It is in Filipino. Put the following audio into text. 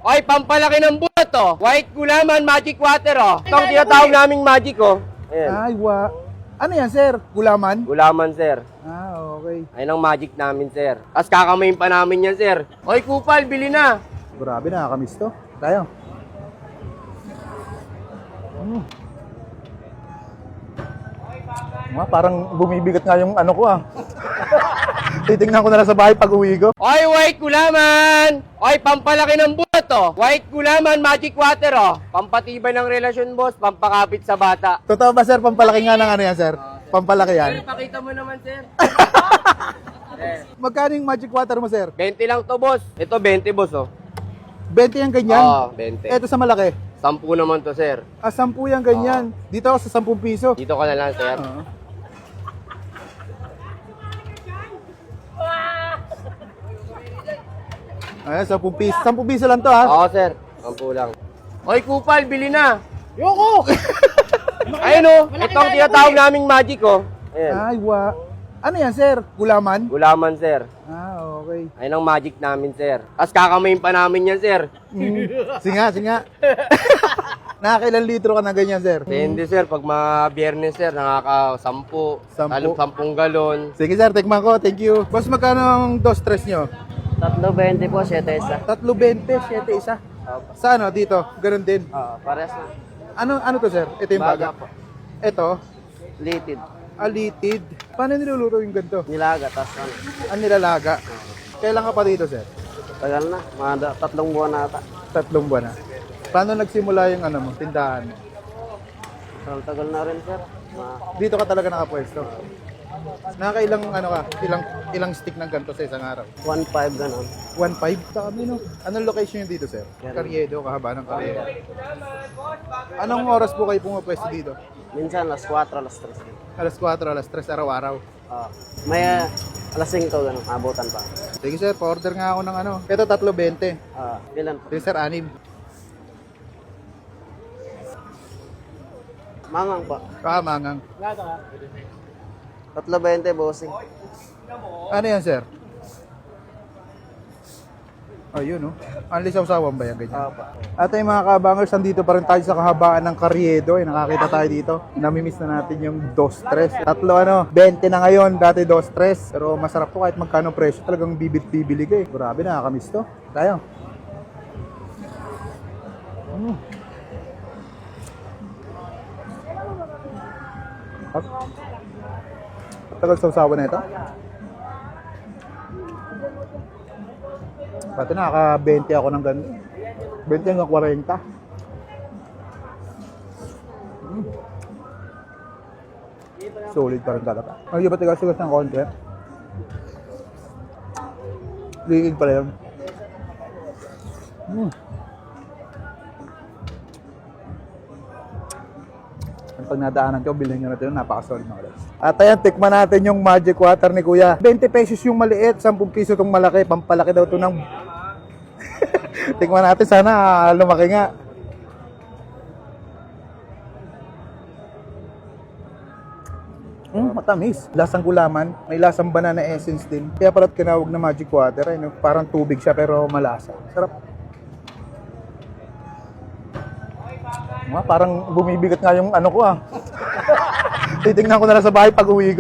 Oy, pampalaki ng bulat oh. White gulaman, magic water oh. Itong tinatawag naming magic oh. Ayan. Ay, ano yan, sir? Gulaman? Gulaman, sir. Okay. Ayun ang magic namin, sir. Tapos kakamayin pa namin yan, sir. Oy, kupal, bili na. Grabe, nakakamiss to. Tayo. Parang bumibigat nga yung ano ko Titingnan ko na lang sa bahay pag uwi ko. Oy, white gulaman! Oy, pampalaki ng bulat oh. White gulaman, magic water oh. Pampatibay ng relasyon, boss. Pampakapit sa bata. Totoo ba, sir? Pampalaki nga ng ano yan, sir? Pampalaki yan? Pakita mo naman, sir. Magkano yung magic water mo, sir? 20 lang to, boss. Ito, 20, boss oh. 20 yung ganyan? Oo, 20. Eto sa malaki? 10 naman to, sir. 10 yung ganyan. Dito ako sa 10 piso. Dito ka na lang, sir. Ayan, 10 piso. 10 piso lang to, ha? Oo, sir. 10 lang. Oy, kupal, bili na. Yoko! Ayun oh. Itong tinatawag naming magic oh. Ayan. Ay, ano yan, sir? Gulaman? Gulaman, sir. Okay. Ayun ang magic namin, sir. Tapos kakamayin pa namin yan, sir. Singa. Nakakailan litro ka na ganyan, sir? Hindi, sir. Pag mga biyernes, sir, nakaka-10. Talong 10 galon. Sige, sir. Tikman ko. Thank you. Boss, magkano ang dos tres nyo? 3.20 po, 7 isa. 3.20, 7 isa. Sa ano? Dito? Ganun din. Parehas na. Ano to, sir? Ito yung baga. Baga po. Ito? Litid. Alitid. Paano niluluto yung ganito? Nilaga, tas ano. Ang nilalaga. Kailan ka pa dito, sir? Tagal na. Mga 3 buwan na ata. 3 buwan na. Paano nagsimula yung ano mo, tindahan mo? Tagal na rin, sir. Dito ka talaga nakapwesto. Nakakailang ano ka? Ilang stick ng ganito sa isang araw? 1.5 ganun. 1.5? Kami no. Anong location yung dito, sir? Carriedo, kahaba ng Carriedo. Anong oras po kayo pumapwesto dito? Minsan, alas 4, alas 3. Alas 4, alas 3 araw-araw. May alas 5 ganun, abutan pa. Sige, sir, pa-order nga ako ng ano. Ito 3.20. Ilan po? Sige, sir, 6. Mangang pa. Mangang. 3.20, bossing. Ano yan, sir? Ayun, no? Anli sausawan ba yan, ganyan? At ay mga kabangers, nandito pa rin tayo sa kahabaan ng Carriedo. Nakakita tayo dito. Namimiss na natin yung 2-3. 20 na ngayon, dati 2-3. Pero masarap to kahit magkano presyo. Talagang bibili ka eh. Grabe, nakakamiss to. Tayo. Tagal sausawan na ito. Pati nakaka-20 ako ng ganito. 20 hanggang 40. Solid pa rin talaga. Ay, ba tigas-tigas ng konti? Liig pala yun. Pag nadaanan ko, bilhin nyo natin yun. Napaka-solid mga guys. At ayan, tikman natin yung magic water ni Kuya. 20 pesos yung maliit, 10 piso itong malaki. Pampalaki daw ito ng... Tikman natin, sana lumaki nga. Matamis. Lasang gulaman. May lasang banana essence din. Kaya pala't kinawag na magic water. Ay, no? Parang tubig siya pero malasa. Sarap. Parang bumibigat nga yung ano ko Titingnan ko na lang sa bahay pag uwi ko.